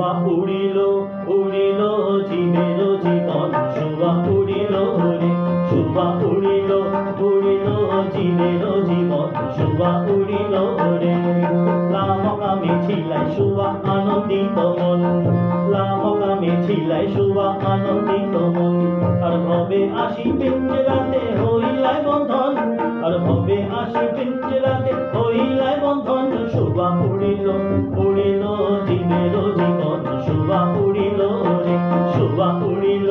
শোভা উড়িল উড়িল জীবের জীবন শোভা উড়িল রে শোভা উড়িল উড়িল জীবের জীবন শোভা উড়িল রে লামকামে ছিলাই শোভা আনন্দিত মন লামকামে ছিলাই শোভা আনন্দিত মন আর ভবে আসিবেন যে রাতে হইলাই বন্ধন আর ভবে আসিবেন যে রাতে হইলাই বন্ধন শোভা উড়িল উড়িল জীবের জীবন শোভা উড়িল রে শোভা উড়িল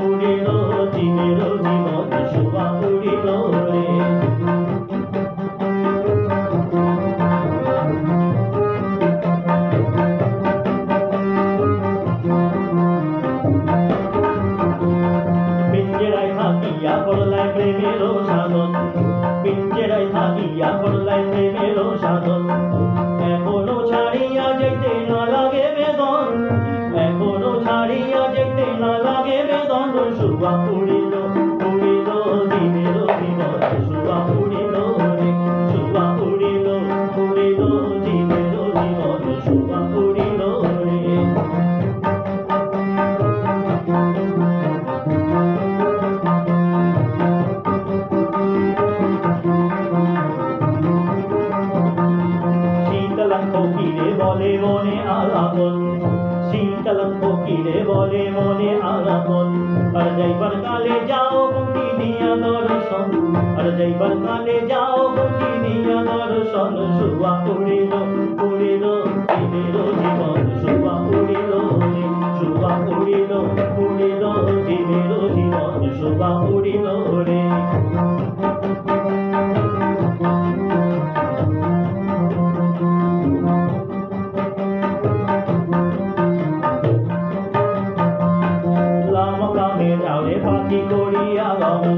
উড়িল জীবের জীবন শোভা উড়িল রে পিঞ্জরায় থাকিয়া করলাই প্রেমের সাধন পিঞ্জরায় থাকিয়া করলাই প্রেমের সাধন এখনো ছাড়িয়া যেতে না লাগে বেদন এখনো ছাড়িয়া যেতে না লাগে বেদন শোভা উড়িল উড়িল জীবের জীবন শোভা উড়িল রে শোভা উড়িল উড়িল জীবের জীবন শোভা উড়িল রে শীতলাম ফকিরে বলে মনে আলাপন শীতলাম ফকিরে বলে মনে আলাপন আর যাইবার কালে যাও মুক্তি দিয়া দর্শন আর যাইবার কালে যাও মুক্তি দিয়া দর্শন শোভা উড়িল উড়িল জীবের জীবন শোভা উড়িল রে শোভা উড়িল উড়িল জীবের জীবন শোভা উড়িল রে যাওরে পাখি করিয়া গমন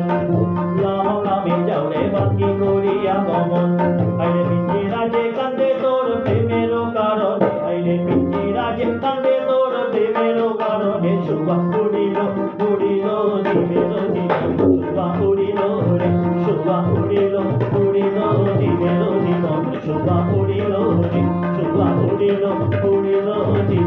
লামকামে যাওরে পাখি করিয়া গমন আইরে পিঞ্জিরা যে কান্দে তোর প্রেমের কারণে আইরে পিঞ্জিরা যে কান্দে তোর প্রেমের কারণে শোভা উড়িল উড়িল জীবের জীবন শোভা উড়িল রে শোভা উড়িল উড়িল জীবের জীবন শোভা উড়িল রে শোভা উড়িল উড়িল